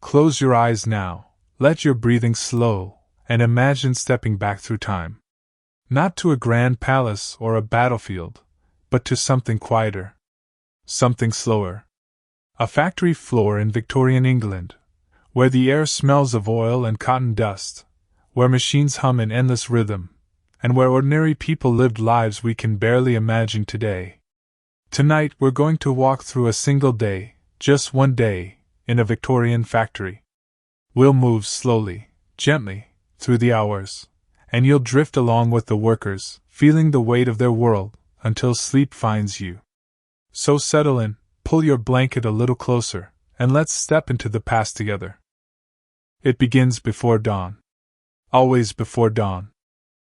Close your eyes now, let your breathing slow, and imagine stepping back through time. Not to a grand palace or a battlefield, but to something quieter. Something slower. A factory floor in Victorian England, where the air smells of oil and cotton dust, where machines hum in endless rhythm, and where ordinary people lived lives we can barely imagine today. Tonight we're going to walk through a single day, just one day, in a Victorian factory. We'll move slowly, gently, through the hours, and you'll drift along with the workers, feeling the weight of their world, until sleep finds you. So settle in, pull your blanket a little closer, and let's step into the past together. It begins before dawn. Always before dawn.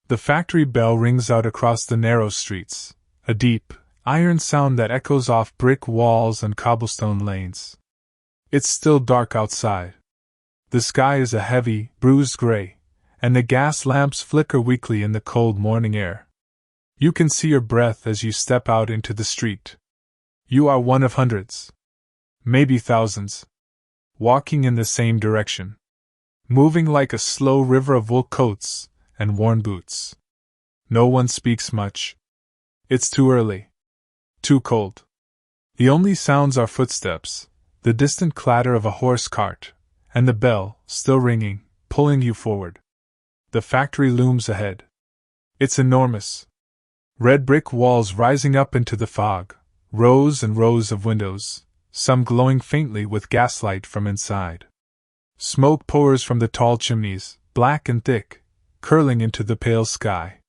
The factory bell rings out across the narrow streets, a deep, iron sound that echoes off brick walls and cobblestone lanes. It's still dark outside. The sky is a heavy, bruised gray, and the gas lamps flicker weakly in the cold morning air. You can see your breath as you step out into the street. You are one of hundreds, maybe thousands, walking in the same direction, moving like a slow river of wool coats and worn boots. No one speaks much. It's too early. Too cold. The only sounds are footsteps, the distant clatter of a horse cart, and the bell, still ringing, pulling you forward. The factory looms ahead. It's enormous. Red brick walls rising up into the fog, rows and rows of windows, some glowing faintly with gaslight from inside. Smoke pours from the tall chimneys, black and thick, curling into the pale sky.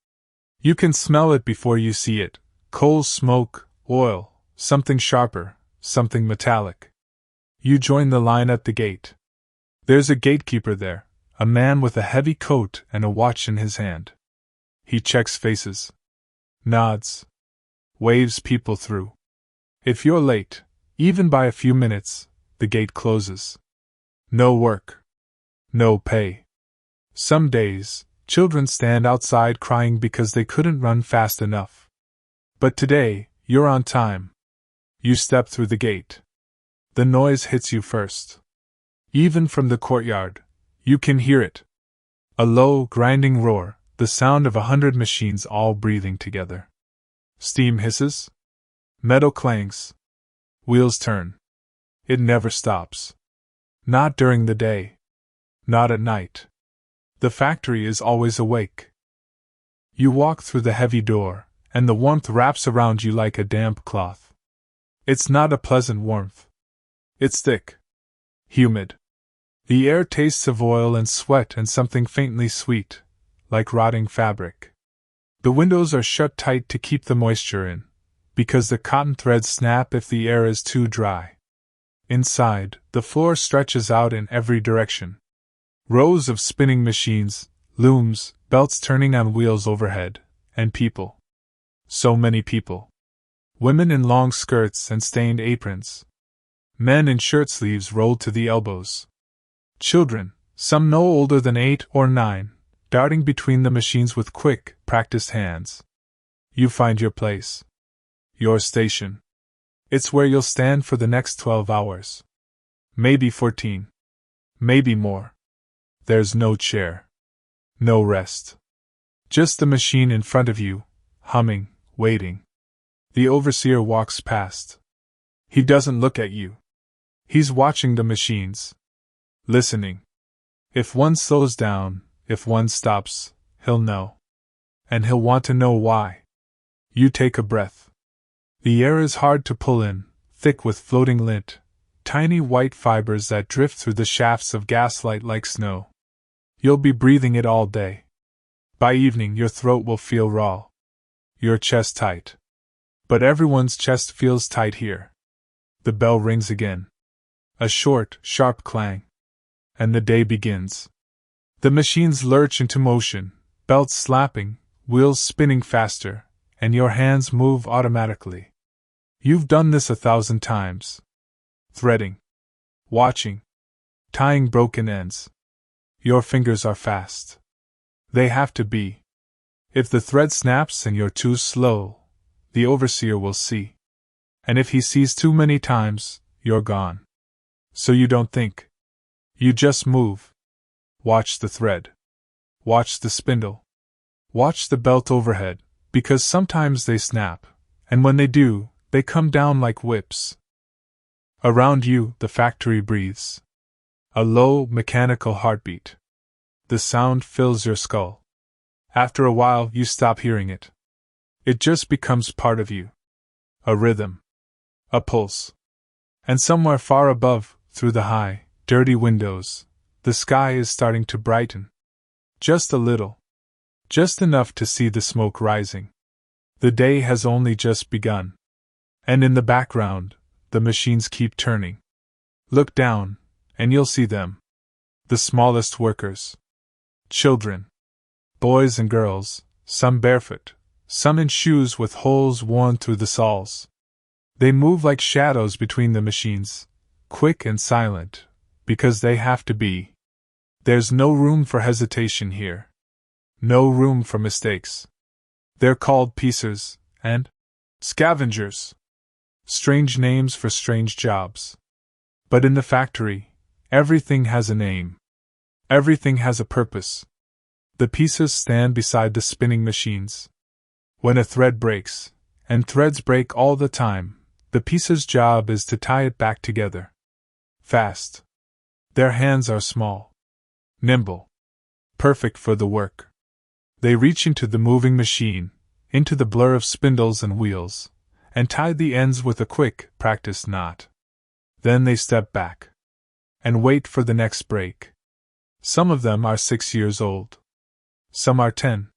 You can smell it before you see it: coal, smoke, oil, something sharper, something metallic. You join the line at the gate. There's a gatekeeper there, a man with a heavy coat and a watch in his hand. He checks faces, nods, waves people through. If you're late, even by a few minutes, the gate closes. No work. No pay. Some days, children stand outside crying because they couldn't run fast enough. But today, you're on time. You step through the gate. The noise hits you first. Even from the courtyard, you can hear it. A low, grinding roar, the sound of 100 machines all breathing together. Steam hisses. Metal clangs. Wheels turn. It never stops. Not during the day. Not at night. The factory is always awake. You walk through the heavy door, and the warmth wraps around you like a damp cloth. It's not a pleasant warmth. It's thick. Humid. The air tastes of oil and sweat and something faintly sweet, like rotting fabric. The windows are shut tight to keep the moisture in, because the cotton threads snap if the air is too dry. Inside, the floor stretches out in every direction. Rows of spinning machines, looms, belts turning on wheels overhead, and people. So many people. Women in long skirts and stained aprons. Men in shirt sleeves rolled to the elbows. Children, some no older than 8 or 9, darting between the machines with quick, practiced hands. You find your place. Your station. It's where you'll stand for the next 12 hours. Maybe 14. Maybe more. There's no chair. No rest. Just the machine in front of you, humming, waiting. The overseer walks past. He doesn't look at you. He's watching the machines. Listening. If one slows down, if one stops, he'll know. And he'll want to know why. You take a breath. The air is hard to pull in, thick with floating lint, tiny white fibers that drift through the shafts of gaslight like snow. You'll be breathing it all day. By evening your throat will feel raw. Your chest tight. But everyone's chest feels tight here. The bell rings again. A short, sharp clang. And the day begins. The machines lurch into motion, belts slapping, wheels spinning faster, and your hands move automatically. You've done this 1,000 times. Threading. Watching. Tying broken ends. Your fingers are fast. They have to be. If the thread snaps and you're too slow, the overseer will see. And if he sees too many times, you're gone. So you don't think. You just move. Watch the thread. Watch the spindle. Watch the belt overhead, because sometimes they snap, and when they do, they come down like whips. Around you, the factory breathes. A low, mechanical heartbeat. The sound fills your skull. After a while, you stop hearing it. It just becomes part of you. A rhythm. A pulse. And somewhere far above, through the high, dirty windows, the sky is starting to brighten. Just a little. Just enough to see the smoke rising. The day has only just begun. And in the background, the machines keep turning. Look down, and you'll see them. The smallest workers. Children. Boys and girls, some barefoot, some in shoes with holes worn through the soles. They move like shadows between the machines, quick and silent, because they have to be. There's no room for hesitation here. No room for mistakes. They're called piecers and scavengers. Strange names for strange jobs. But in the factory, everything has a name. Everything has a purpose. The piecers stand beside the spinning machines. When a thread breaks, and threads break all the time, the piecers' job is to tie it back together. Fast. Their hands are small. Nimble. Perfect for the work. They reach into the moving machine, into the blur of spindles and wheels, and tie the ends with a quick, practiced knot. Then they step back. And wait for the next break. Some of them are 6 years old. Some are 10.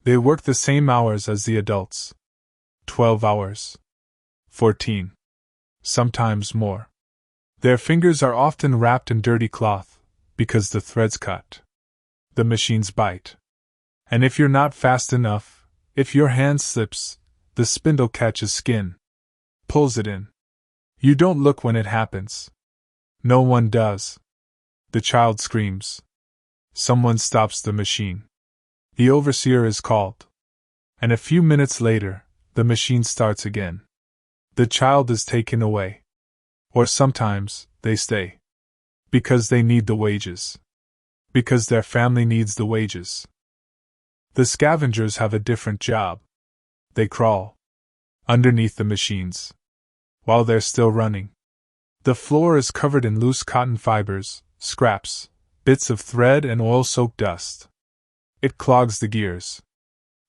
They work the same hours as the adults. 12 hours. 14. Sometimes more. Their fingers are often wrapped in dirty cloth, because the threads cut. The machines bite. And if you're not fast enough, if your hand slips, the spindle catches skin. Pulls it in. You don't look when it happens. No one does. The child screams. Someone stops the machine. The overseer is called. And a few minutes later, the machine starts again. The child is taken away. Or sometimes, they stay. Because they need the wages. Because their family needs the wages. The scavengers have a different job. They crawl. Underneath the machines. While they're still running. The floor is covered in loose cotton fibers, scraps, bits of thread and oil-soaked dust. It clogs the gears.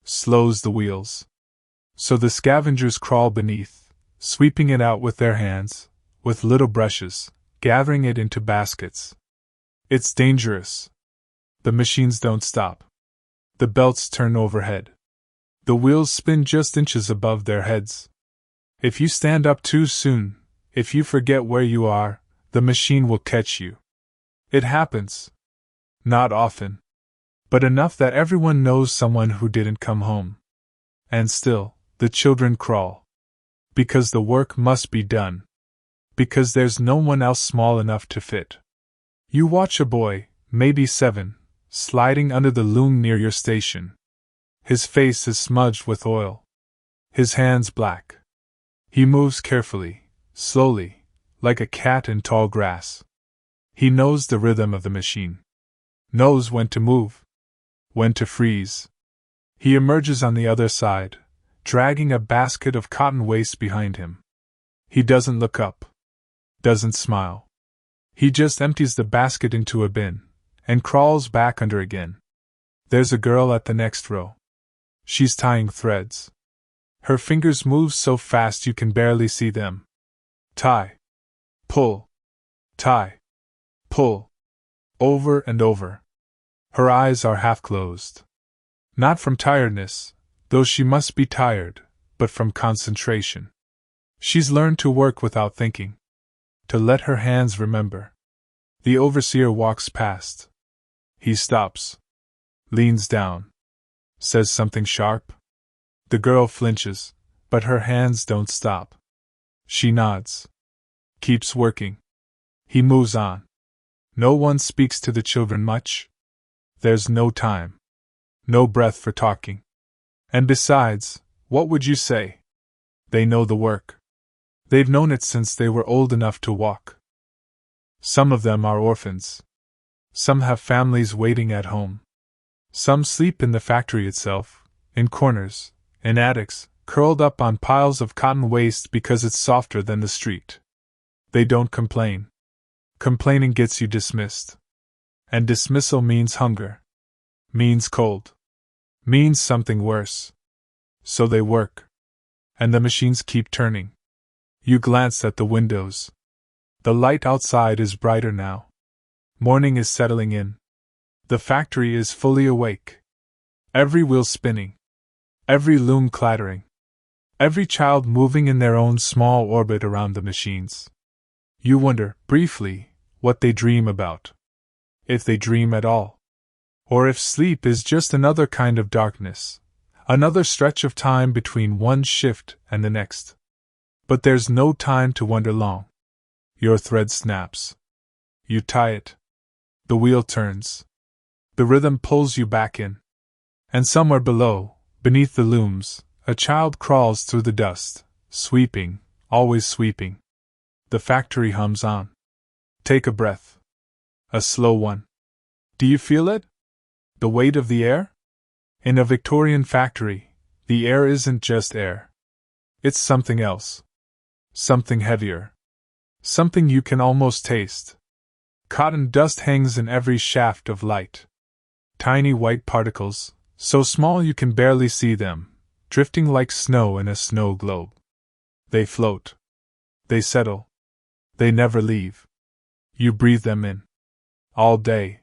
Slows the wheels. So the scavengers crawl beneath, sweeping it out with their hands, with little brushes, gathering it into baskets. It's dangerous. The machines don't stop. The belts turn overhead. The wheels spin just inches above their heads. If you stand up too soon, if you forget where you are, the machine will catch you. It happens. Not often. But enough that everyone knows someone who didn't come home. And still, the children crawl. Because the work must be done. Because there's no one else small enough to fit. You watch a boy, maybe 7, sliding under the loom near your station. His face is smudged with oil. His hands black. He moves carefully, slowly, like a cat in tall grass. He knows the rhythm of the machine. Knows when to move. When to freeze. He emerges on the other side, dragging a basket of cotton waste behind him. He doesn't look up. Doesn't smile. He just empties the basket into a bin, and crawls back under again. There's a girl at the next row. She's tying threads. Her fingers move so fast you can barely see them. Tie. Pull. Tie. Pull. Over and over. Her eyes are half closed. Not from tiredness, though she must be tired, but from concentration. She's learned to work without thinking. To let her hands remember. The overseer walks past. He stops. Leans down. Says something sharp. The girl flinches, but her hands don't stop. She nods. Keeps working. He moves on. No one speaks to the children much. There's no time. No breath for talking. And besides, what would you say? They know the work. They've known it since they were old enough to walk. Some of them are orphans. Some have families waiting at home. Some sleep in the factory itself, in corners, in attics, curled up on piles of cotton waste because it's softer than the street. They don't complain. Complaining gets you dismissed. And dismissal means hunger. Means cold. Means something worse. So they work. And the machines keep turning. You glance at the windows. The light outside is brighter now. Morning is settling in. The factory is fully awake. Every wheel spinning. Every loom clattering. Every child moving in their own small orbit around the machines. You wonder, briefly, what they dream about. If they dream at all. Or if sleep is just another kind of darkness. Another stretch of time between one shift and the next. But there's no time to wonder long. Your thread snaps. You tie it. The wheel turns. The rhythm pulls you back in. And somewhere below, beneath the looms, a child crawls through the dust, sweeping, always sweeping. The factory hums on. Take a breath. A slow one. Do you feel it? The weight of the air? In a Victorian factory, the air isn't just air. It's something else. Something heavier. Something you can almost taste. Cotton dust hangs in every shaft of light. Tiny white particles, so small you can barely see them, drifting like snow in a snow globe. They float. They settle. They never leave. You breathe them in. All day.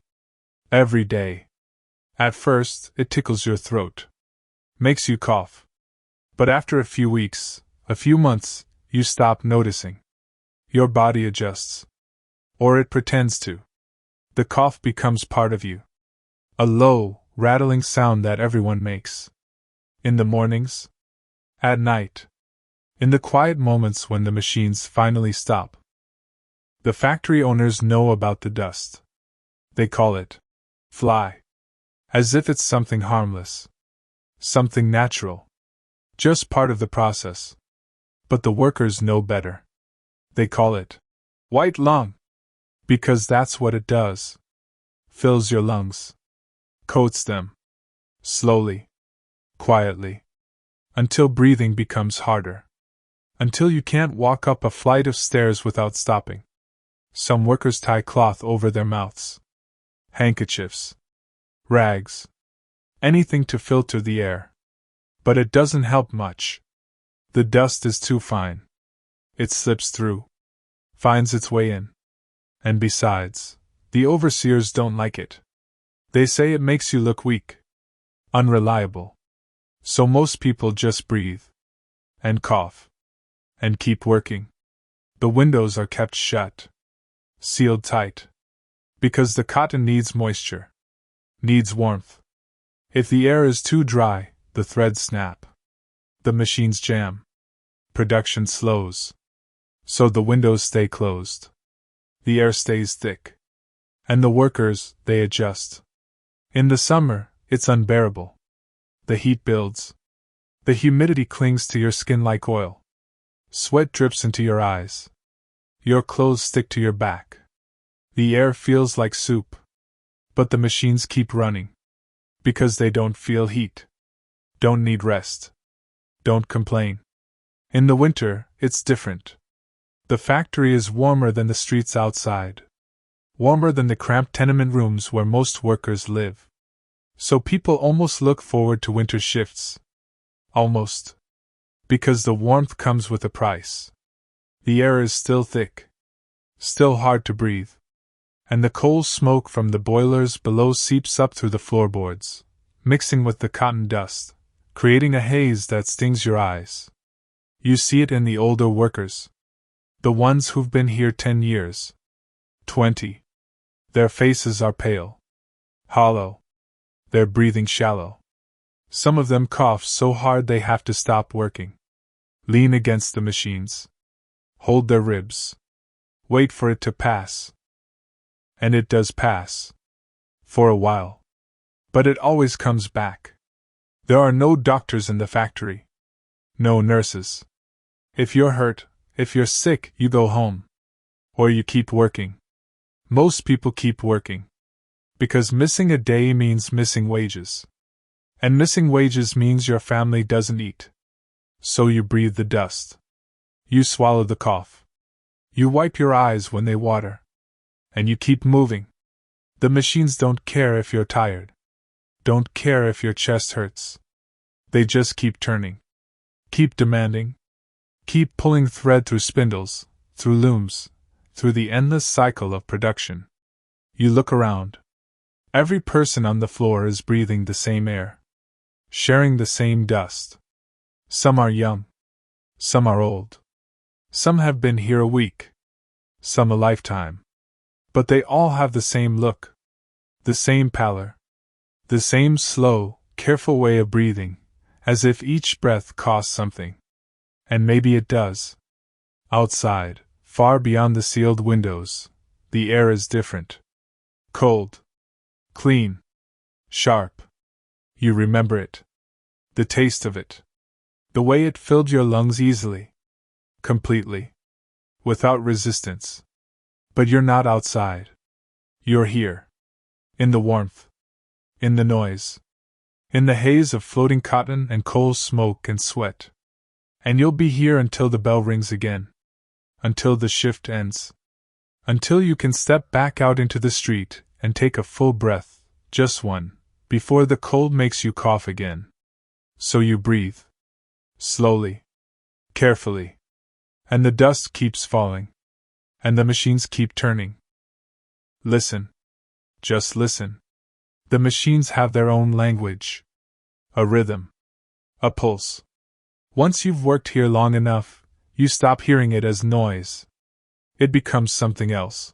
Every day. At first, it tickles your throat. Makes you cough. But after a few weeks, a few months, you stop noticing. Your body adjusts. Or it pretends to. The cough becomes part of you. A low, rattling sound that everyone makes. In the mornings. At night. In the quiet moments when the machines finally stop. The factory owners know about the dust. They call it fly. As if it's something harmless. Something natural. Just part of the process. But the workers know better. They call it white lung. Because that's what it does. Fills your lungs. Coats them. Slowly. Quietly. Until breathing becomes harder. Until you can't walk up a flight of stairs without stopping. Some workers tie cloth over their mouths. Handkerchiefs. Rags. Anything to filter the air. But it doesn't help much. The dust is too fine. It slips through. Finds its way in. And besides, the overseers don't like it. They say it makes you look weak. Unreliable. So most people just breathe. And cough. And keep working. The windows are kept shut. Sealed tight. Because the cotton needs moisture. Needs warmth. If the air is too dry, the threads snap. The machines jam. Production slows. So the windows stay closed. The air stays thick. And the workers, they adjust. In the summer, it's unbearable. The heat builds. The humidity clings to your skin like oil. Sweat drips into your eyes. Your clothes stick to your back. The air feels like soup. But the machines keep running. Because they don't feel heat. Don't need rest. Don't complain. In the winter, it's different. The factory is warmer than the streets outside. Warmer than the cramped tenement rooms where most workers live. So people almost look forward to winter shifts. Almost. Because the warmth comes with a price. The air is still thick. Still hard to breathe. And the coal smoke from the boilers below seeps up through the floorboards, mixing with the cotton dust, creating a haze that stings your eyes. You see it in the older workers. The ones who've been here 10 years. 20. Their faces are pale. Hollow. Their breathing shallow. Some of them cough so hard they have to stop working. Lean against the machines. Hold their ribs. Wait for it to pass. And it does pass. For a while. But it always comes back. There are no doctors in the factory. No nurses. If you're hurt, if you're sick, you go home. Or you keep working. Most people keep working. Because missing a day means missing wages. And missing wages means your family doesn't eat. So you breathe the dust. You swallow the cough. You wipe your eyes when they water. And you keep moving. The machines don't care if you're tired. Don't care if your chest hurts. They just keep turning. Keep demanding. Keep pulling thread through spindles, through looms, through the endless cycle of production. You look around. Every person on the floor is breathing the same air, sharing the same dust. Some are young. Some are old. Some have been here a week. Some a lifetime. But they all have the same look, the same pallor, the same slow, careful way of breathing, as if each breath cost something. And maybe it does. Outside, far beyond the sealed windows, the air is different. Cold. Clean. Sharp. You remember it. The taste of it. The way it filled your lungs easily. Completely. Without resistance. But you're not outside. You're here. In the warmth. In the noise. In the haze of floating cotton and coal smoke and sweat. And you'll be here until the bell rings again. Until the shift ends. Until you can step back out into the street and take a full breath, just one, before the cold makes you cough again. So you breathe. Slowly. Carefully. And the dust keeps falling. And the machines keep turning. Listen. Just listen. The machines have their own language. A rhythm. A pulse. Once you've worked here long enough, you stop hearing it as noise. It becomes something else.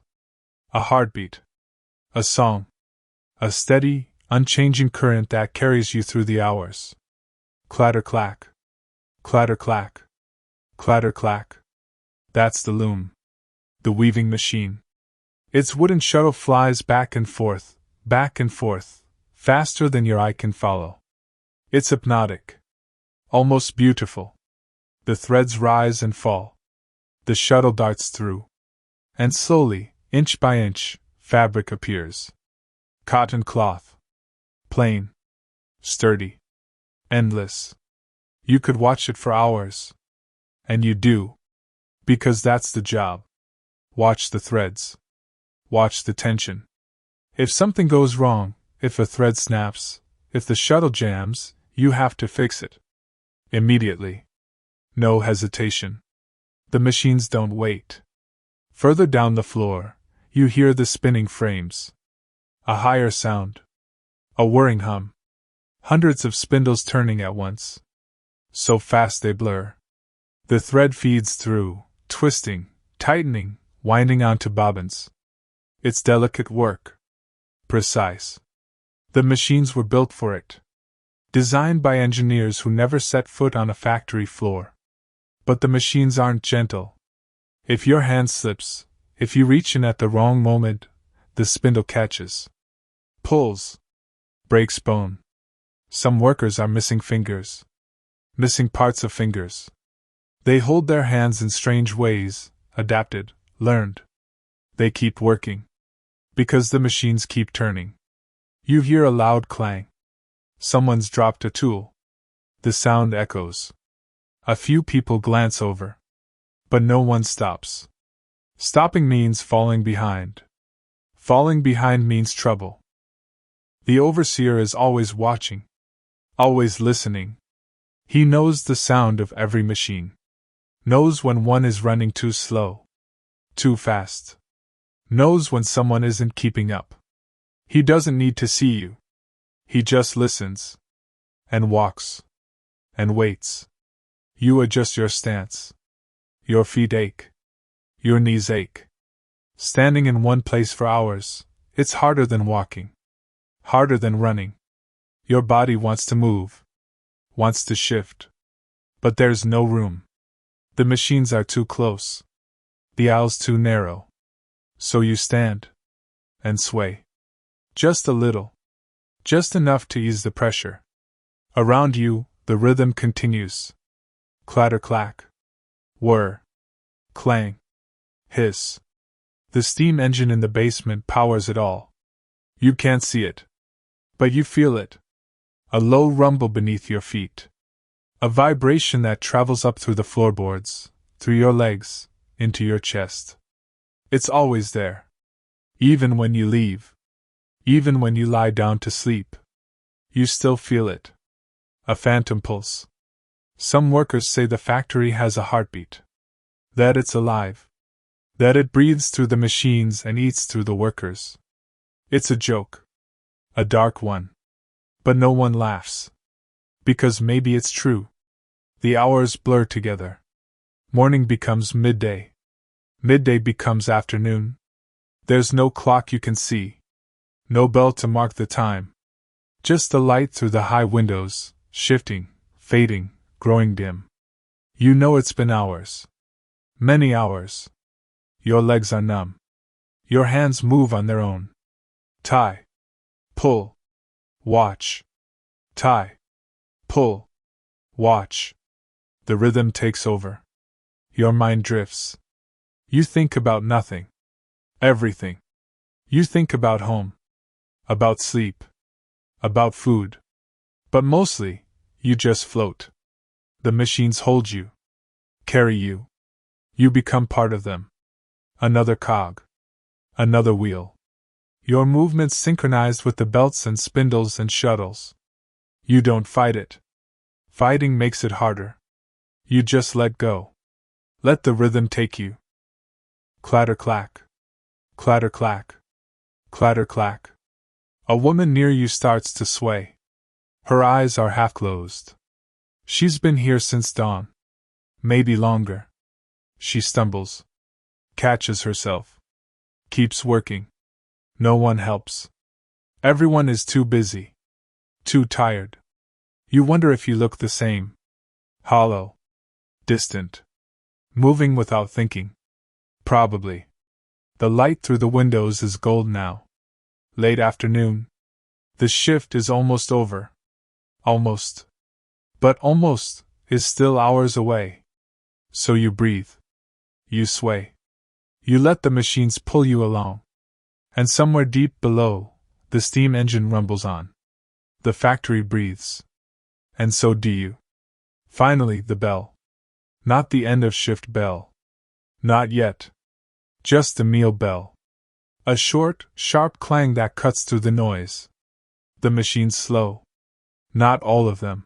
A heartbeat. A song. A steady, unchanging current that carries you through the hours. Clatter-clack. Clatter-clack. Clatter-clack. That's the loom. The weaving machine. Its wooden shuttle flies back and forth, faster than your eye can follow. It's hypnotic. Almost beautiful. The threads rise and fall. The shuttle darts through. And slowly, inch by inch, fabric appears. Cotton cloth. Plain. Sturdy. Endless. You could watch it for hours. And you do. Because that's the job. Watch the threads. Watch the tension. If something goes wrong, if a thread snaps, if the shuttle jams, you have to fix it. Immediately. No hesitation. The machines don't wait. Further down the floor, you hear the spinning frames. A higher sound. A whirring hum. Hundreds of spindles turning at once. So fast they blur. The thread feeds through, twisting, tightening, winding onto bobbins. It's delicate work. Precise. The machines were built for it. Designed by engineers who never set foot on a factory floor. But the machines aren't gentle. If your hand slips, if you reach in at the wrong moment, the spindle catches. Pulls. Breaks bone. Some workers are missing fingers. Missing parts of fingers. They hold their hands in strange ways, adapted, learned. They keep working. Because the machines keep turning. You hear a loud clang. Someone's dropped a tool. The sound echoes. A few people glance over. But no one stops. Stopping means falling behind. Falling behind means trouble. The overseer is always watching. Always listening. He knows the sound of every machine. Knows when one is running too slow. Too fast. Knows when someone isn't keeping up. He doesn't need to see you. He just listens. And walks. And waits. You adjust your stance. Your feet ache. Your knees ache. Standing in one place for hours, it's harder than walking. Harder than running. Your body wants to move. Wants to shift. But there's no room. The machines are too close. The aisle's too narrow. So you stand. And sway. Just a little. Just enough to ease the pressure. Around you, the rhythm continues. Clatter-clack. Whir. Clang. Hiss. The steam engine in the basement powers it all. You can't see it, but you feel it. A low rumble beneath your feet. A vibration that travels up through the floorboards, through your legs, into your chest. It's always there. Even when you leave. Even when you lie down to sleep. You still feel it. A phantom pulse. Some workers say the factory has a heartbeat. That it's alive. That it breathes through the machines and eats through the workers. It's a joke. A dark one. But no one laughs. Because maybe it's true. The hours blur together. Morning becomes midday. Midday becomes afternoon. There's no clock you can see. No bell to mark the time. Just the light through the high windows, shifting, fading, growing dim. You know it's been hours. Many hours. Your legs are numb. Your hands move on their own. Tie. Pull. Watch. Tie. Pull. Watch. The rhythm takes over. Your mind drifts. You think about nothing. Everything. You think about home. About sleep. About food. But mostly, you just float. The machines hold you. Carry you. You become part of them. Another cog. Another wheel. Your movements synchronized with the belts and spindles and shuttles. You don't fight it. Fighting makes it harder. You just let go. Let the rhythm take you. Clatter-clack. Clatter-clack. Clatter-clack. A woman near you starts to sway. Her eyes are half closed. She's been here since dawn. Maybe longer. She stumbles. Catches herself. Keeps working. No one helps. Everyone is too busy. Too tired. You wonder if you look the same. Hollow. Distant. Moving without thinking. Probably. The light through the windows is gold now. Late afternoon. The shift is almost over. Almost. But almost is still hours away. So you breathe. You sway. You let the machines pull you along. And somewhere deep below, the steam engine rumbles on. The factory breathes. And so do you. Finally, the bell. Not the end of shift bell. Not yet. Just the meal bell. A short, sharp clang that cuts through the noise. The machines slow. Not all of them.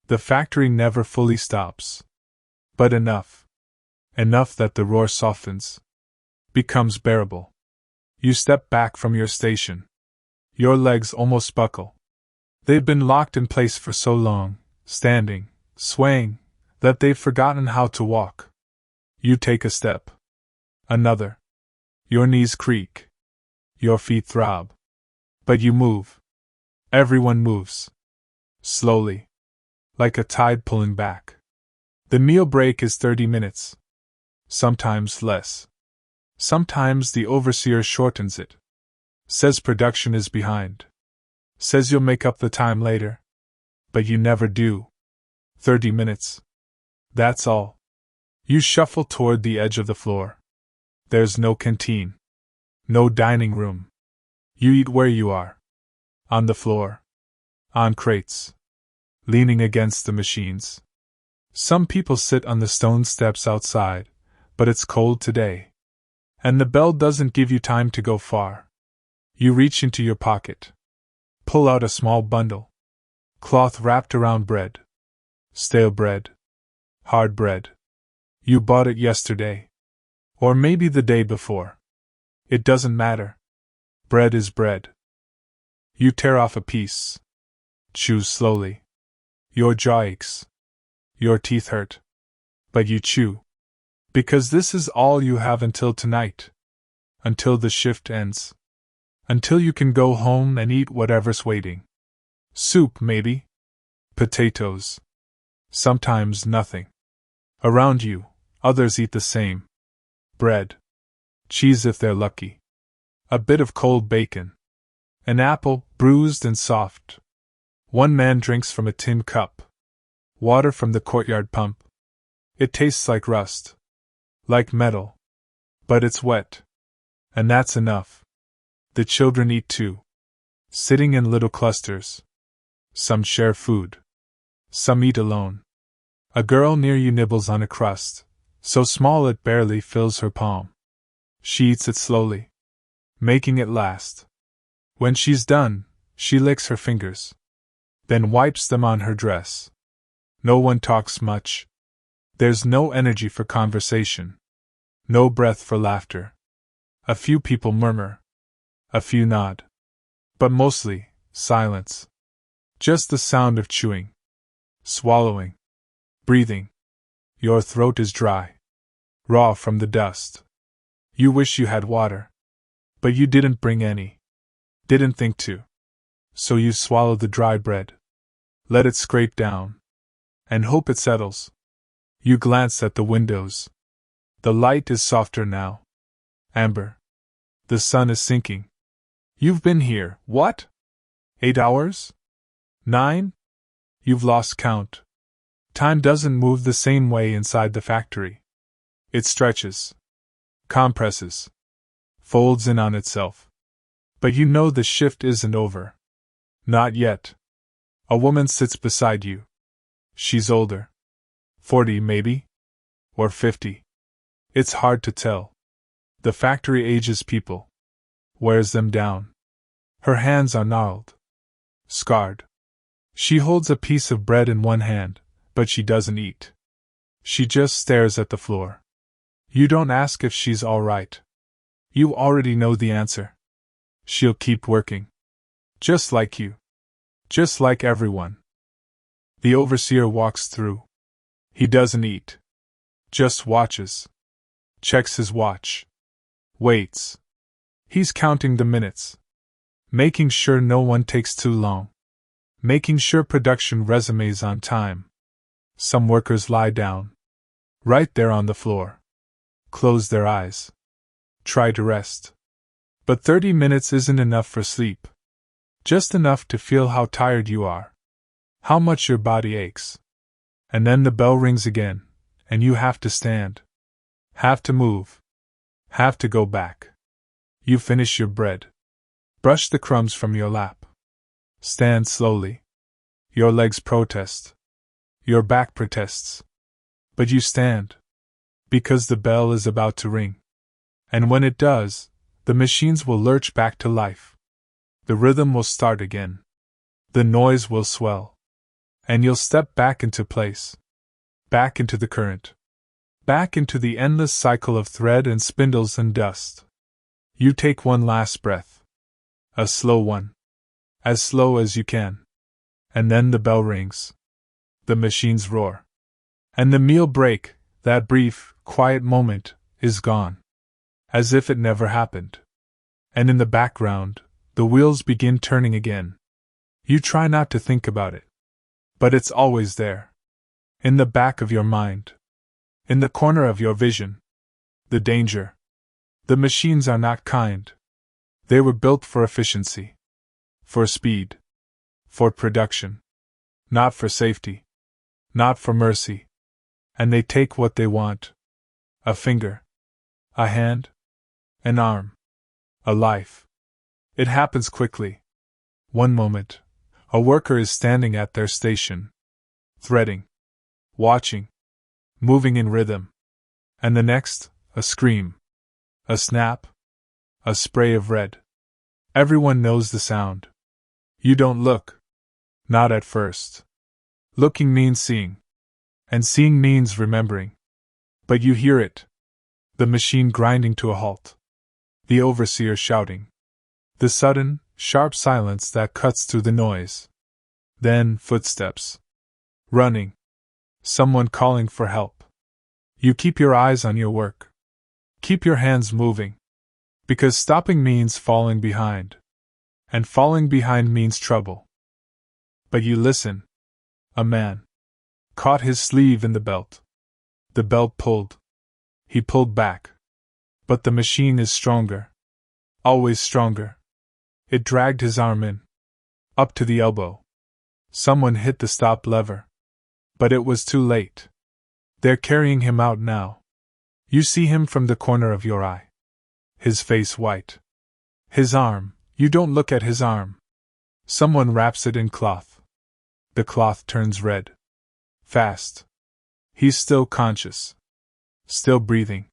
The factory never fully stops. But enough. Enough that the roar softens. Becomes bearable. You step back from your station. Your legs almost buckle. They've been locked in place for so long, standing, swaying, that they've forgotten how to walk. You take a step. Another. Your knees creak. Your feet throb. But you move. Everyone moves. Slowly. Like a tide pulling back. The meal break is 30 minutes. Sometimes less. Sometimes the overseer shortens it. Says production is behind. Says you'll make up the time later. But you never do. 30 minutes. That's all. You shuffle toward the edge of the floor. There's no canteen. No dining room. You eat where you are. On the floor. On crates. Leaning against the machines. Some people sit on the stone steps outside, but it's cold today. And the bell doesn't give you time to go far. You reach into your pocket. Pull out a small bundle. Cloth wrapped around bread. Stale bread. Hard bread. You bought it yesterday. Or maybe the day before. It doesn't matter. Bread is bread. You tear off a piece. Chew slowly. Your jaw aches. Your teeth hurt. But you chew. Because this is all you have until tonight. Until the shift ends. Until you can go home and eat whatever's waiting. Soup, maybe. Potatoes. Sometimes nothing. Around you, others eat the same. Bread. Cheese if they're lucky. A bit of cold bacon. An apple, bruised and soft. One man drinks from a tin cup. Water from the courtyard pump. It tastes like rust. Like metal. But it's wet. And that's enough. The children eat too, sitting in little clusters. Some share food. Some eat alone. A girl near you nibbles on a crust, so small it barely fills her palm. She eats it slowly, making it last. When she's done, she licks her fingers, then wipes them on her dress. No one talks much. There's no energy for conversation, no breath for laughter. A few people murmur, a few nod, but mostly silence. Just the sound of chewing, swallowing, breathing. Your throat is dry, raw from the dust. You wish you had water, but you didn't bring any. Didn't think to. So you swallow the dry bread, let it scrape down, and hope it settles. You glance at the windows. The light is softer now. Amber. The sun is sinking. You've been here, what? 8 hours? 9? You've lost count. Time doesn't move the same way inside the factory. It stretches, compresses, folds in on itself. But you know the shift isn't over. Not yet. A woman sits beside you. She's older. 40 maybe? Or 50. It's hard to tell. The factory ages people. Wears them down. Her hands are gnarled. Scarred. She holds a piece of bread in one hand, but she doesn't eat. She just stares at the floor. You don't ask if she's all right. You already know the answer. She'll keep working. Just like you. Just like everyone. The overseer walks through. He doesn't eat. Just watches. Checks his watch. Waits. He's counting the minutes. Making sure no one takes too long. Making sure production resumes on time. Some workers lie down. Right there on the floor. Close their eyes. Try to rest. But 30 minutes isn't enough for sleep. Just enough to feel how tired you are. How much your body aches. And then the bell rings again, and you have to stand. Have to move. Have to go back. You finish your bread. Brush the crumbs from your lap. Stand slowly. Your legs protest. Your back protests. But you stand. Because the bell is about to ring. And when it does, the machines will lurch back to life. The rhythm will start again. The noise will swell. And you'll step back into place. Back into the current. Back into the endless cycle of thread and spindles and dust. You take one last breath. A slow one. As slow as you can. And then the bell rings. The machines roar. And the meal break, that brief, quiet moment, is gone. As if it never happened. And in the background, the wheels begin turning again. You try not to think about it. But it's always there. In the back of your mind. In the corner of your vision. The danger. The machines are not kind. They were built for efficiency. For speed. For production. Not for safety. Not for mercy. And they take what they want. A finger. A hand. An arm. A life. It happens quickly. One moment, a worker is standing at their station. Threading. Watching. Moving in rhythm. And the next, a scream. A snap. A spray of red. Everyone knows the sound. You don't look. Not at first. Looking means seeing. And seeing means remembering. But you hear it. The machine grinding to a halt. The overseer shouting. The sudden, sharp silence that cuts through the noise. Then, footsteps. Running. Someone calling for help. You keep your eyes on your work. Keep your hands moving. Because stopping means falling behind. And falling behind means trouble. But you listen. A man. Caught his sleeve in the belt. The belt pulled. He pulled back. But the machine is stronger. Always stronger. It dragged his arm in. Up to the elbow. Someone hit the stop lever. But it was too late. They're carrying him out now. You see him from the corner of your eye. his face white. His arm, you don't look at his arm. Someone wraps it in cloth. The cloth turns red. Fast. He's still conscious. Still breathing.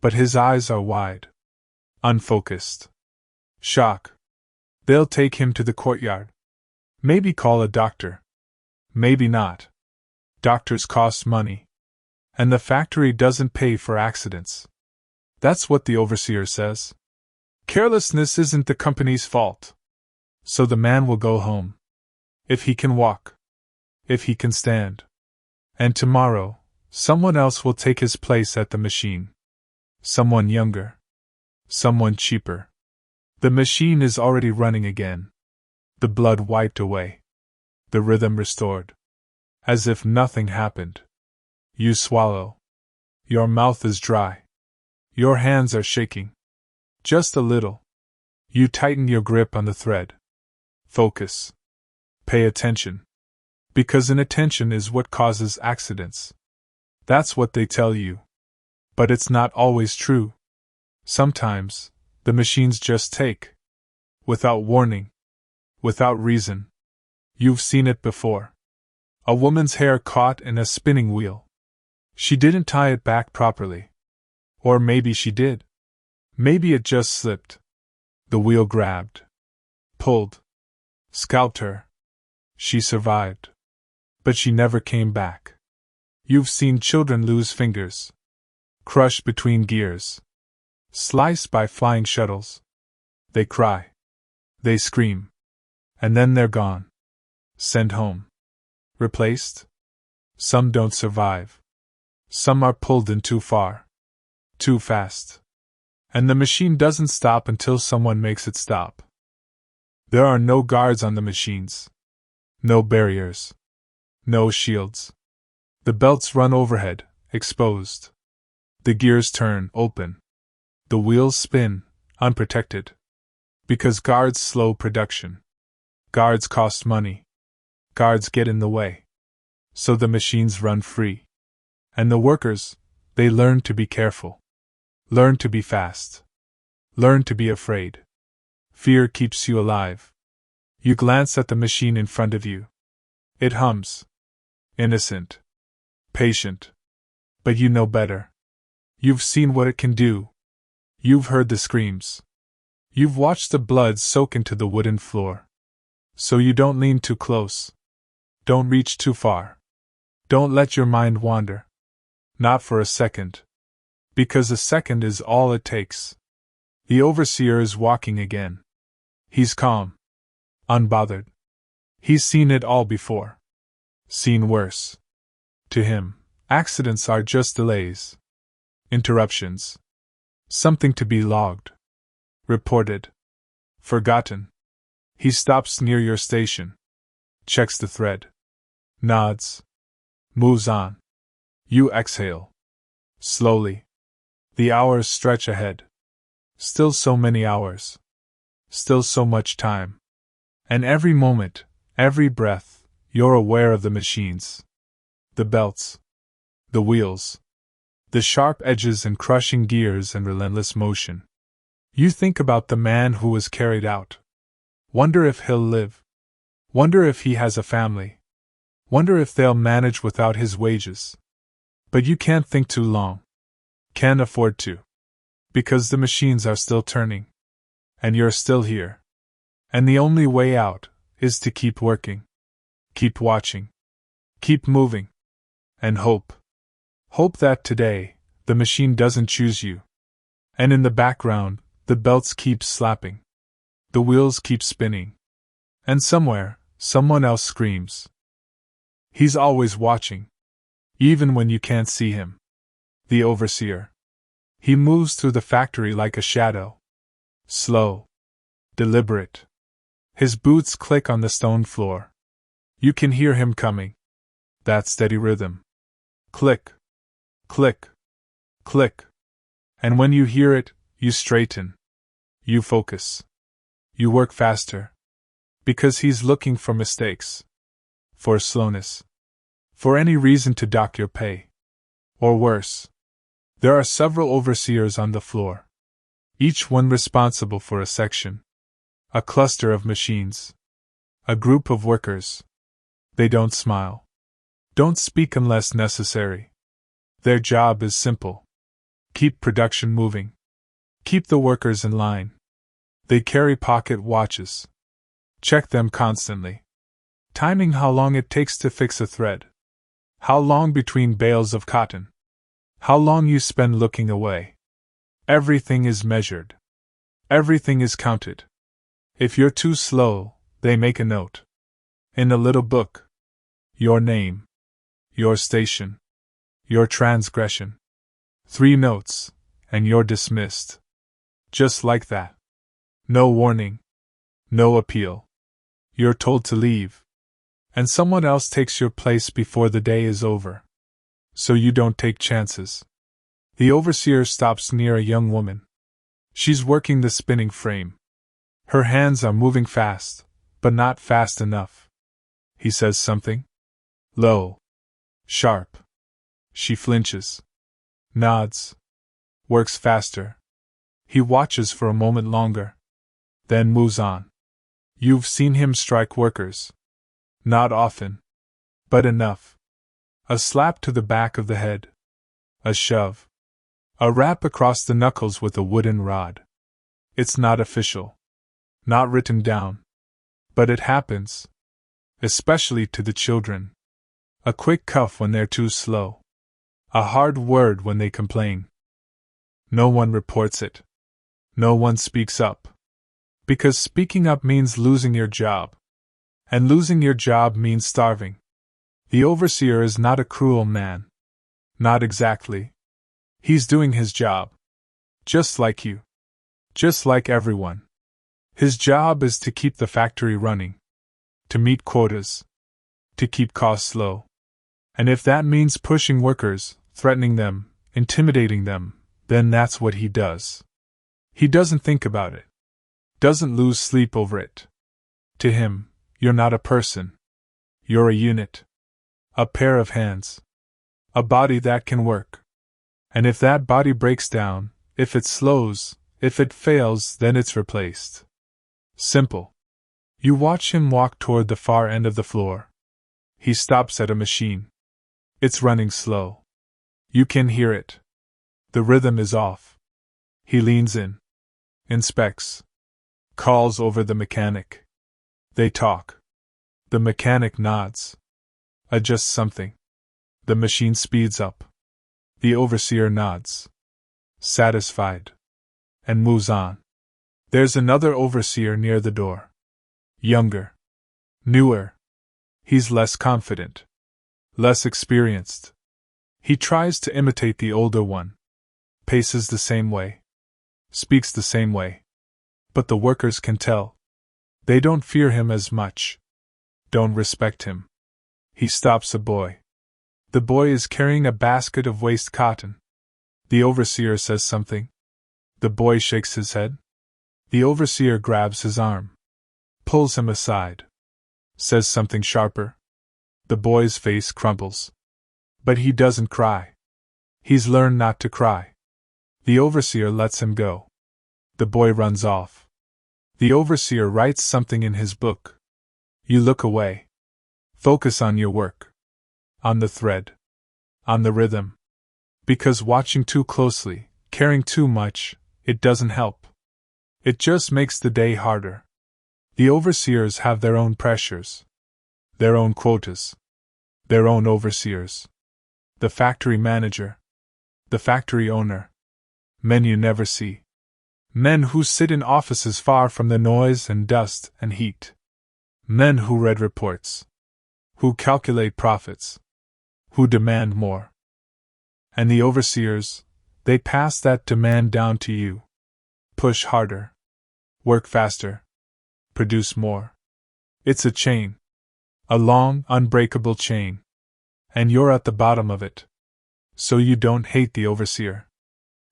But his eyes are wide. Unfocused. Shock. They'll take him to the courtyard. Maybe call a doctor. Maybe not. Doctors cost money. And the factory doesn't pay for accidents. That's what the overseer says. Carelessness isn't the company's fault. So the man will go home. If he can walk. If he can stand. And tomorrow, someone else will take his place at the machine. Someone younger. Someone cheaper. The machine is already running again. The blood wiped away. The rhythm restored. As if nothing happened. You swallow. Your mouth is dry. Your hands are shaking. Just a little. You tighten your grip on the thread. Focus. Pay attention. Because inattention is what causes accidents. That's what they tell you. But it's not always true. Sometimes, the machines just take. Without warning. Without reason. You've seen it before. A woman's hair caught in a spinning wheel. She didn't tie it back properly. Or maybe she did. Maybe it just slipped. The wheel grabbed. Pulled. Scalped her. She survived. But she never came back. You've seen children lose fingers. Crushed between gears. Sliced by flying shuttles. They cry. They scream. And then they're gone. Sent home. Replaced? Some don't survive. Some are pulled in too far. Too fast. And the machine doesn't stop until someone makes it stop. There are no guards on the machines. No barriers. No shields. The belts run overhead, exposed. The gears turn, open. The wheels spin, unprotected. Because guards slow production. Guards cost money. Guards get in the way. So the machines run free. And the workers, they learn to be careful. Learn to be fast. Learn to be afraid. Fear keeps you alive. You glance at the machine in front of you. It hums. Innocent. Patient. But you know better. You've seen what it can do. You've heard the screams. You've watched the blood soak into the wooden floor. So you don't lean too close. Don't reach too far. Don't let your mind wander. Not for a second. Because a second is all it takes. The overseer is walking again. He's calm. Unbothered. He's seen it all before. Seen worse. To him, accidents are just delays. Interruptions. Something to be logged. Reported. Forgotten. He stops near your station. Checks the thread. Nods. Moves on. You exhale. Slowly. The hours stretch ahead. Still so many hours. Still so much time. And every moment, every breath, you're aware of the machines. The belts. The wheels. The sharp edges and crushing gears and relentless motion. You think about the man who was carried out. Wonder if he'll live. Wonder if he has a family. Wonder if they'll manage without his wages. But you can't think too long. Can't afford to. Because the machines are still turning. And you're still here. And the only way out is to keep working. Keep watching. Keep moving. And hope. Hope that today, the machine doesn't choose you. And in the background, the belts keep slapping. The wheels keep spinning. And somewhere, someone else screams. He's always watching. Even when you can't see him. The overseer. He moves through the factory like a shadow. Slow. Deliberate. His boots click on the stone floor. You can hear him coming. That steady rhythm. Click. Click. Click. And when you hear it, you straighten. You focus. You work faster. Because he's looking for mistakes. For slowness. For any reason to dock your pay. Or worse. There are several overseers on the floor. each one responsible for a section. A cluster of machines. A group of workers. They don't smile. Don't speak unless necessary. Their job is simple. Keep production moving. Keep the workers in line. They carry pocket watches. Check them constantly. Timing how long it takes to fix a thread. How long between bales of cotton. How long you spend looking away. Everything is measured. Everything is counted. If you're too slow, they make a note. In a little book. Your name. Your station. Your transgression. 3 notes, and you're dismissed. Just like that. No warning. No appeal. You're told to leave. And someone else takes your place before the day is over. So you don't take chances. The overseer stops near a young woman. She's working the spinning frame. Her hands are moving fast, but not fast enough. He says something. Low. Sharp. She flinches. Nods. Works faster. He watches for a moment longer. Then moves on. You've seen him strike workers. Not often. But enough. A slap to the back of the head. A shove. A rap across the knuckles with a wooden rod. It's not official. Not written down. But it happens. Especially to the children. A quick cuff when they're too slow. A hard word when they complain. No one reports it. No one speaks up. Because speaking up means losing your job. And losing your job means starving. The overseer is not a cruel man. Not exactly. He's doing his job. Just like you. Just like everyone. His job is to keep the factory running. To meet quotas. To keep costs low. And if that means pushing workers, threatening them, intimidating them, then that's what he does. He doesn't think about it. Doesn't lose sleep over it. To him, you're not a person. You're a unit. A pair of hands. A body that can work. And if that body breaks down, if it slows, if it fails, then it's replaced. Simple. You watch him walk toward the far end of the floor. He stops at a machine. It's running slow. You can hear it. The rhythm is off. He leans in. Inspects. Calls over the mechanic. They talk. The mechanic nods. Adjusts something. The machine speeds up. The overseer nods. Satisfied. And moves on. There's another overseer near the door. Younger. Newer. He's less confident. Less experienced. He tries to imitate the older one. Paces the same way. Speaks the same way. But the workers can tell. They don't fear him as much. Don't respect him. He stops a boy. The boy is carrying a basket of waste cotton. The overseer says something. The boy shakes his head. The overseer grabs his arm. Pulls him aside. Says something sharper. The boy's face crumbles. But he doesn't cry. He's learned not to cry. The overseer lets him go. The boy runs off. The overseer writes something in his book. You look away. Focus on your work. On the thread. On the rhythm. Because watching too closely, caring too much, it doesn't help. It just makes the day harder. The overseers have their own pressures. Their own quotas. Their own overseers. The factory manager. The factory owner. Men you never see. Men who sit in offices far from the noise and dust and heat. Men who read reports. Who calculate profits. Who demand more. And the overseers, they pass that demand down to you. Push harder. Work faster. Produce more. It's a chain. A long, unbreakable chain. And you're at the bottom of it. So you don't hate the overseer.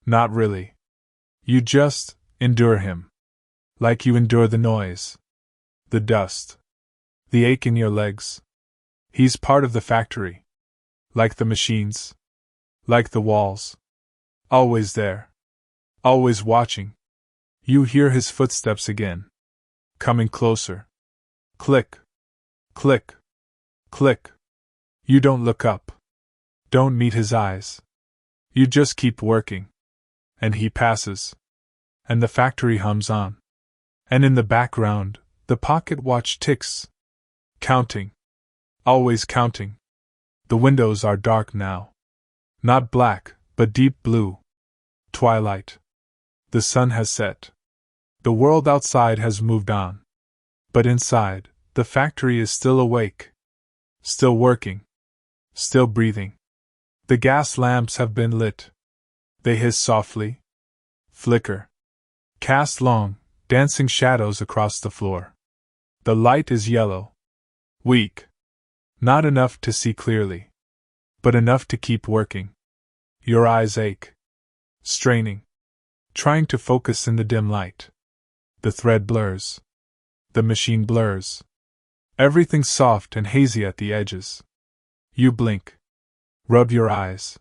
Not really. You just endure him. Like you endure the noise. The dust. The ache in your legs. He's part of the factory. Like the machines. Like the walls. Always there. Always watching. You hear his footsteps again. Coming closer. Click. Click. Click. You don't look up. Don't meet his eyes. You just keep working. And he passes. And the factory hums on. And in the background, the pocket watch ticks. Counting. Always counting. The windows are dark now. Not black, but deep blue. Twilight. The sun has set. The world outside has moved on. But inside, the factory is still awake. Still working. Still breathing. The gas lamps have been lit. They hiss softly. Flicker. Cast long, dancing shadows across the floor. The light is yellow. Weak. Not enough to see clearly. But enough to keep working. Your eyes ache. Straining. Trying to focus in the dim light. The thread blurs. The machine blurs. Everything's soft and hazy at the edges. You blink. Rub your eyes.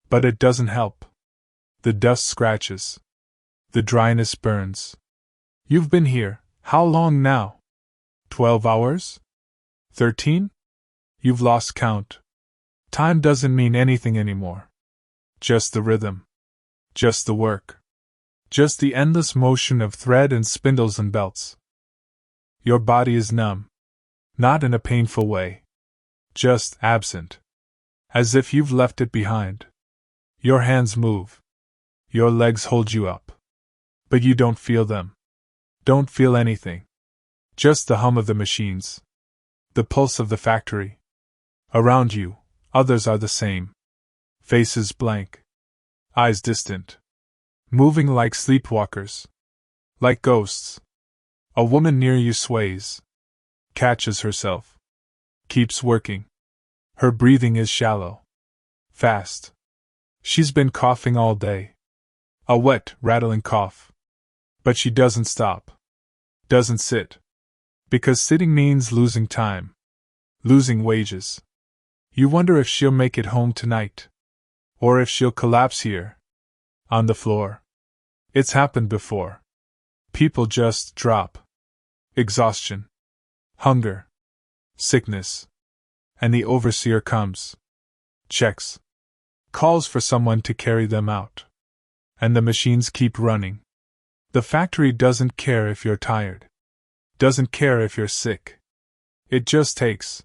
But it doesn't help. The dust scratches. The dryness burns. You've been here, how long now? 12 hours? 13? You've lost count. Time doesn't mean anything anymore. Just the rhythm. Just the work. Just the endless motion of thread and spindles and belts. Your body is numb. Not in a painful way. Just absent. As if you've left it behind. Your hands move. Your legs hold you up. But you don't feel them. Don't feel anything. Just the hum of the machines. The pulse of the factory. Around you, others are the same. Faces blank. Eyes distant. Moving like sleepwalkers. Like ghosts. A woman near you sways. Catches herself. Keeps working. Her breathing is shallow. Fast. She's been coughing all day. A wet, rattling cough. But she doesn't stop. Doesn't sit. Because sitting means losing time. Losing wages. You wonder if she'll make it home tonight. Or if she'll collapse here. On the floor. It's happened before. People just drop. Exhaustion. Hunger. Sickness. And the overseer comes. Checks. Calls for someone to carry them out. And the machines keep running. The factory doesn't care if you're tired. Doesn't care if you're sick. It just takes.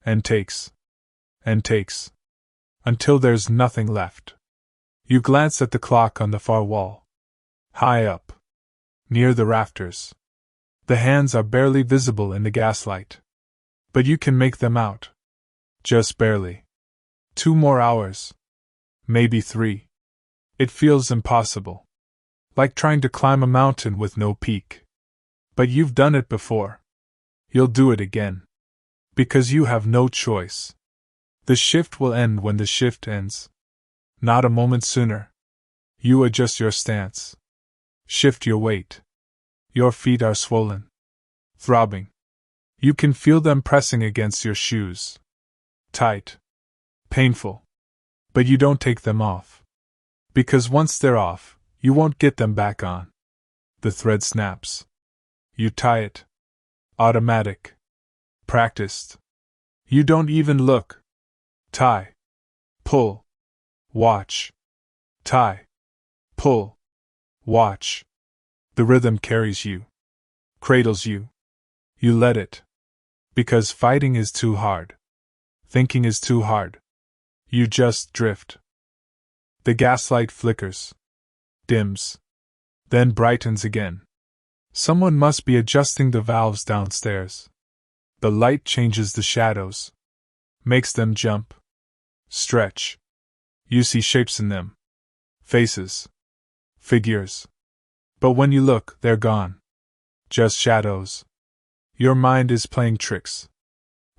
And takes. And takes. Until there's nothing left. You glance at the clock on the far wall. High up. Near the rafters. The hands are barely visible in the gaslight. But you can make them out. Just barely. 2 more hours. Maybe 3. It feels impossible. Like trying to climb a mountain with no peak. But you've done it before. You'll do it again. Because you have no choice. The shift will end when the shift ends. Not a moment sooner. You adjust your stance. Shift your weight. Your feet are swollen. Throbbing. You can feel them pressing against your shoes. Tight. Painful. But you don't take them off. Because once they're off, you won't get them back on. The thread snaps. You tie it. Automatic. Practiced. You don't even look. Tie. Pull. Watch. Tie. Pull. Watch. The rhythm carries you. Cradles you. You let it. Because fighting is too hard. Thinking is too hard. You just drift. The gaslight flickers. Dims. Then brightens again. Someone must be adjusting the valves downstairs. The light changes the shadows. Makes them jump. Stretch. You see shapes in them. Faces. Figures. But when you look, they're gone. Just shadows. Your mind is playing tricks.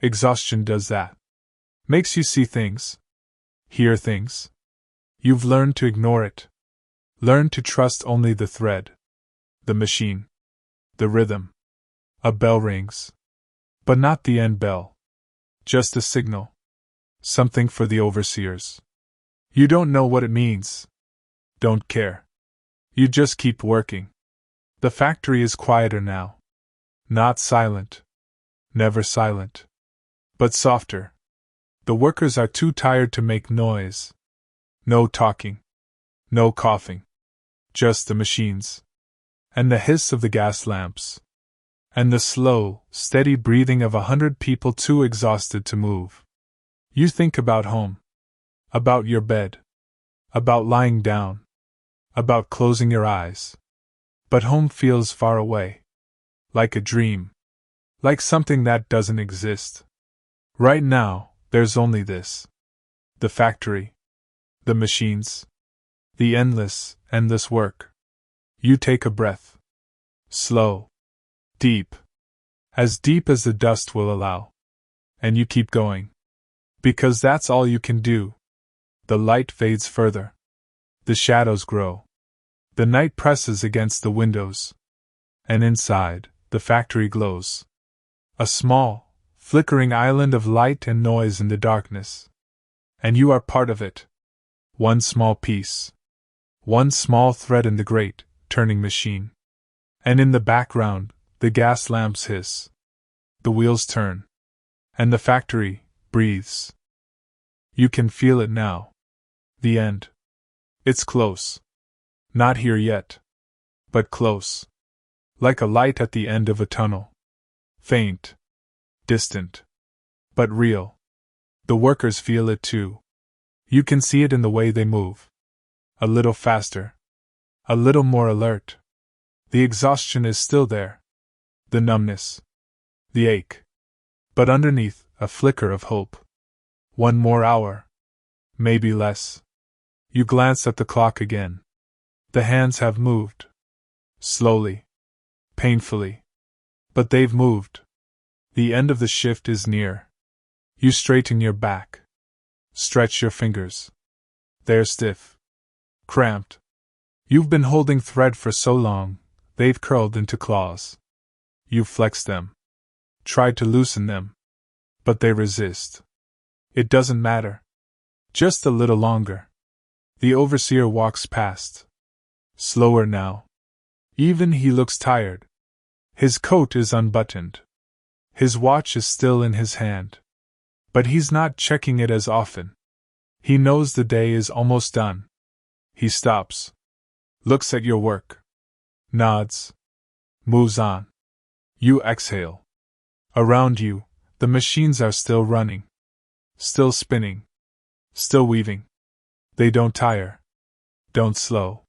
Exhaustion does that. Makes you see things. Hear things. You've learned to ignore it. Learn to trust only the thread. The machine. The rhythm. A bell rings. But not the end bell. Just a signal. Something for the overseers. You don't know what it means. Don't care. You just keep working. The factory is quieter now. Not silent. Never silent. But softer. The workers are too tired to make noise. No talking. No coughing. Just the machines. And the hiss of the gas lamps. And the slow, steady breathing of 100 people too exhausted to move. You think about home. About your bed. About lying down. About closing your eyes. But home feels far away. Like a dream. Like something that doesn't exist. Right now, there's only this. The factory. The machines. The endless work. You take a breath. Slow. Deep. As deep as the dust will allow. And you keep going. Because that's all you can do. The light fades further. The shadows grow. The night presses against the windows. And inside, the factory glows. A small, flickering island of light and noise in the darkness. And you are part of it. One small piece. One small thread in the great, turning machine. And in the background, the gas lamps hiss. The wheels turn. And the factory breathes. You can feel it now. The end. It's close. Not here yet. But close. Like a light at the end of a tunnel. Faint. Distant. But real. The workers feel it too. You can see it in the way they move. A little faster. A little more alert. The exhaustion is still there. The numbness. The ache. But underneath, a flicker of hope. One more hour. Maybe less. You glance at the clock again. The hands have moved. Slowly. Painfully. But they've moved. The end of the shift is near. You straighten your back. Stretch your fingers. They're stiff. Cramped. You've been holding thread for so long, they've curled into claws. You flex them. Try to loosen them. But they resist. It doesn't matter. Just a little longer. The overseer walks past. Slower now. Even he looks tired. His coat is unbuttoned. His watch is still in his hand. But he's not checking it as often. He knows the day is almost done. He stops. Looks at your work. Nods. Moves on. You exhale. Around you, the machines are still running. Still spinning. Still weaving. They don't tire. Don't slow.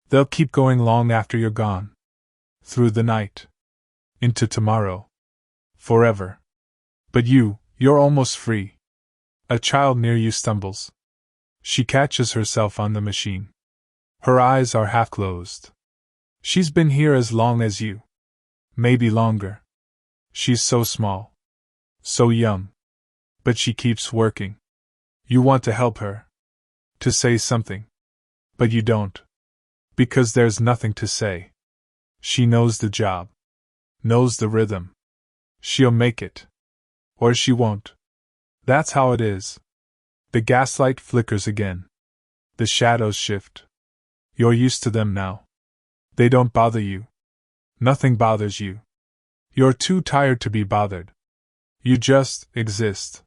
They'll keep going long after you're gone. Through the night. Into tomorrow. Forever. But you're almost free. A child near you stumbles. She catches herself on the machine. Her eyes are half closed. She's been here as long as you. Maybe longer. She's so small. So young. But she keeps working. You want to help her. To say something. But you don't. Because there's nothing to say. She knows the job. Knows the rhythm. She'll make it. Or she won't. That's how it is. The gaslight flickers again. The shadows shift. You're used to them now. They don't bother you. Nothing bothers you. You're too tired to be bothered. You just exist.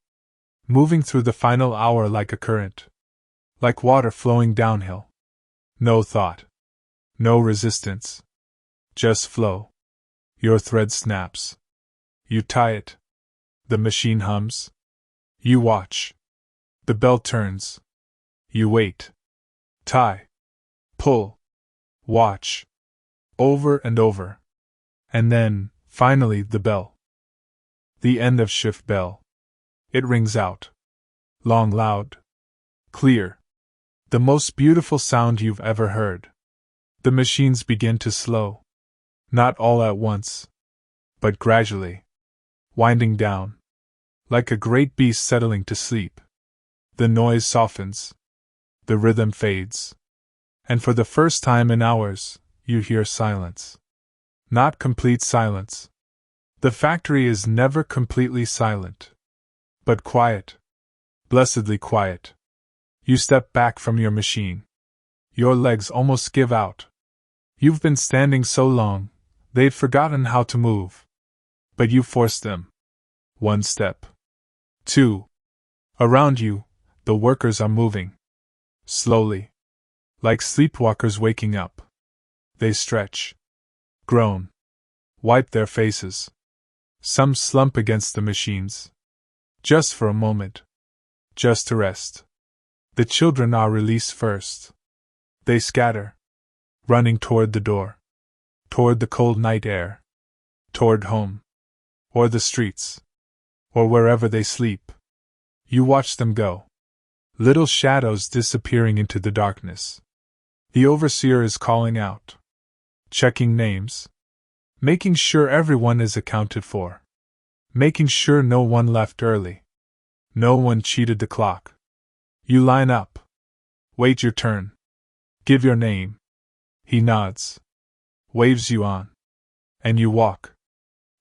Moving through the final hour like a current. Like water flowing downhill. No thought. No resistance. Just flow. Your thread snaps. You tie it. The machine hums. You watch. The bell turns. You wait. Tie. Pull. Watch. Over and over. And then, finally, the bell. The end of shift bell. It rings out. Long, loud. Clear. The most beautiful sound you've ever heard. The machines begin to slow. Not all at once. But gradually. Winding down. Like a great beast settling to sleep. The noise softens. The rhythm fades. And for the first time in hours, you hear silence. Not complete silence. The factory is never completely silent. But quiet. Blessedly quiet. You step back from your machine. Your legs almost give out. You've been standing so long, they've forgotten how to move. But you forced them. 1 step. 2. Around you, the workers are moving. Slowly. Like sleepwalkers waking up. They stretch. Groan. Wipe their faces. Some slump against the machines. Just for a moment. Just to rest. The children are released first. They scatter. Running toward the door. Toward the cold night air. Toward home. Or the streets. Or wherever they sleep. You watch them go. Little shadows disappearing into the darkness. The overseer is calling out. Checking names. Making sure everyone is accounted for. Making sure no one left early. No one cheated the clock. You line up. Wait your turn. Give your name. He nods. Waves you on. And you walk.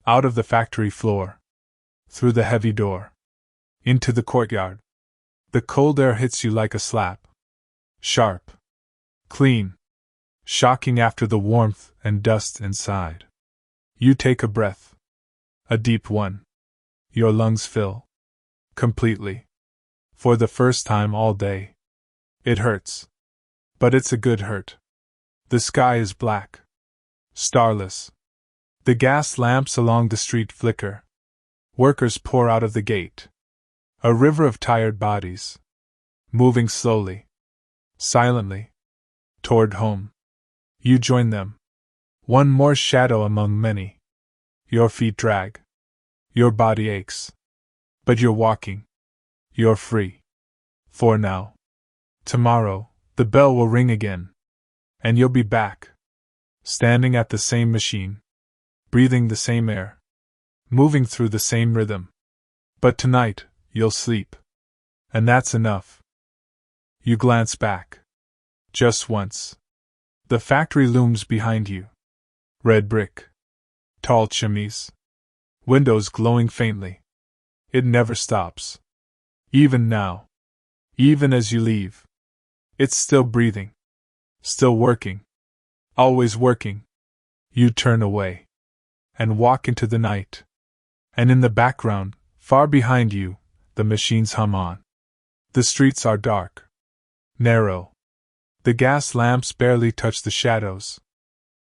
Out of the factory floor. Through the heavy door. Into the courtyard. The cold air hits you like a slap. Sharp. Clean. Shocking after the warmth and dust inside. You take a breath. A deep one. Your lungs fill. Completely. For the first time all day. It hurts. But it's a good hurt. The sky is black. Starless. The gas lamps along the street flicker. Workers pour out of the gate. A river of tired bodies. Moving slowly. Silently. Toward home. You join them. One more shadow among many. Your feet drag. Your body aches. But you're walking. You're free. For now. Tomorrow, the bell will ring again. And you'll be back. Standing at the same machine. Breathing the same air. Moving through the same rhythm. But tonight, you'll sleep. And that's enough. You glance back. Just once. The factory looms behind you. Red brick. Tall chimneys. Windows glowing faintly. It never stops. Even now. Even as you leave. It's still breathing. Still working. Always working. You turn away. And walk into the night. And in the background, far behind you, the machines hum on. The streets are dark. Narrow. The gas lamps barely touch the shadows.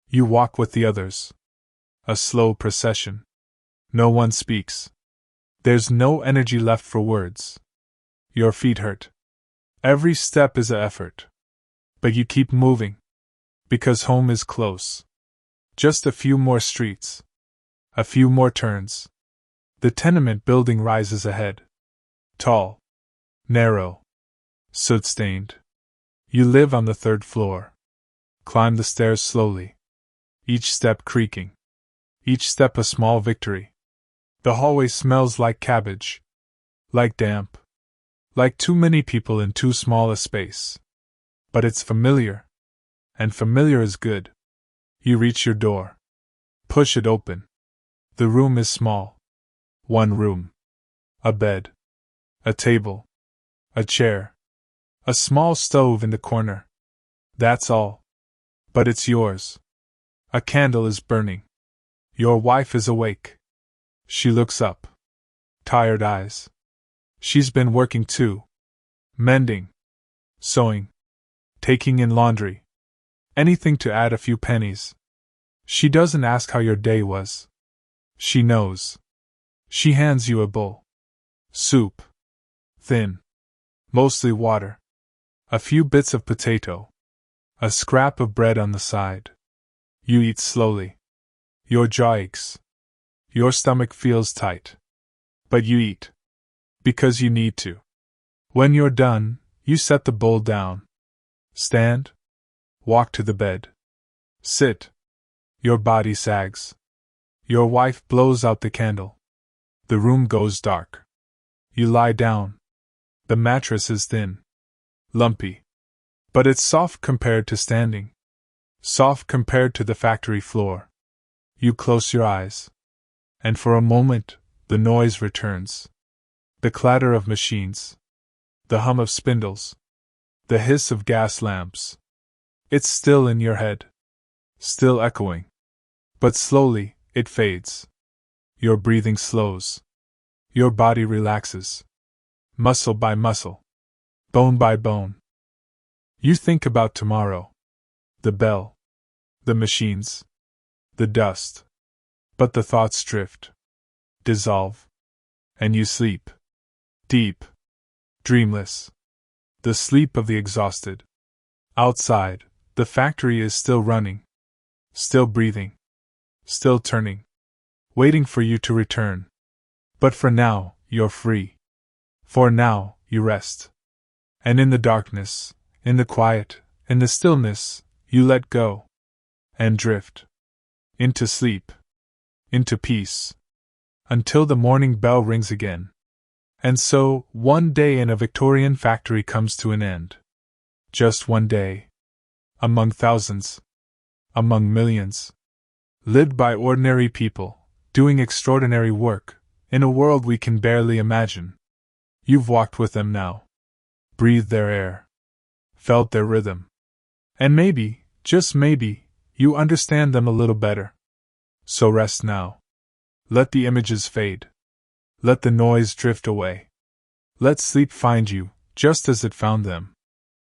You walk with the others. A slow procession. No one speaks. There's no energy left for words. Your feet hurt. Every step is an effort. But you keep moving. Because home is close. Just a few more streets. A few more turns. The tenement building rises ahead. Tall. Narrow. Soot-stained. You live on the 3rd floor. Climb the stairs slowly. Each step creaking. Each step a small victory. The hallway smells like cabbage. Like damp. Like too many people in too small a space. But it's familiar. And familiar is good. You reach your door. Push it open. The room is small. One room. A bed. A table. A chair. A small stove in the corner. That's all. But it's yours. A candle is burning. Your wife is awake. She looks up. Tired eyes. She's been working too. Mending. Sewing. Taking in laundry. Anything to add a few pennies. She doesn't ask how your day was. She knows. She hands you a bowl. Soup. Thin. Mostly water. A few bits of potato. A scrap of bread on the side. You eat slowly. Your jaw aches. Your stomach feels tight. But you eat. Because you need to. When you're done, you set the bowl down. Stand. Walk to the bed. Sit. Your body sags. Your wife blows out the candle. The room goes dark. You lie down. The mattress is thin. Lumpy. But it's soft compared to standing. Soft compared to the factory floor. You close your eyes. And for a moment, the noise returns. The clatter of machines. The hum of spindles. The hiss of gas lamps. It's still in your head. still echoing. But slowly, it fades. Your breathing slows. Your body relaxes. Muscle by muscle. Bone by bone. You think about tomorrow. The bell. The machines. The dust. But the thoughts drift. Dissolve. And you sleep. Deep. Dreamless. The sleep of the exhausted. Outside, the factory is still running. Still breathing. Still turning. Waiting for you to return. But for now, you're free. For now, you rest. And in the darkness, in the quiet, in the stillness, you let go. And drift. Into sleep. Into peace. Until the morning bell rings again. And so, one day in a Victorian factory comes to an end. Just one day. Among thousands. Among millions. Lived by ordinary people, doing extraordinary work, in a world we can barely imagine. You've walked with them now. Breathed their air. Felt their rhythm. And maybe, just maybe, you understand them a little better. So rest now. Let the images fade. Let the noise drift away. Let sleep find you, just as it found them.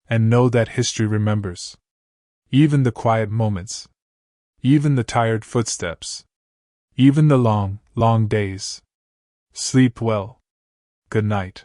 And know that history remembers. Even the quiet moments. Even the tired footsteps. Even the long, long days. Sleep well. Good night.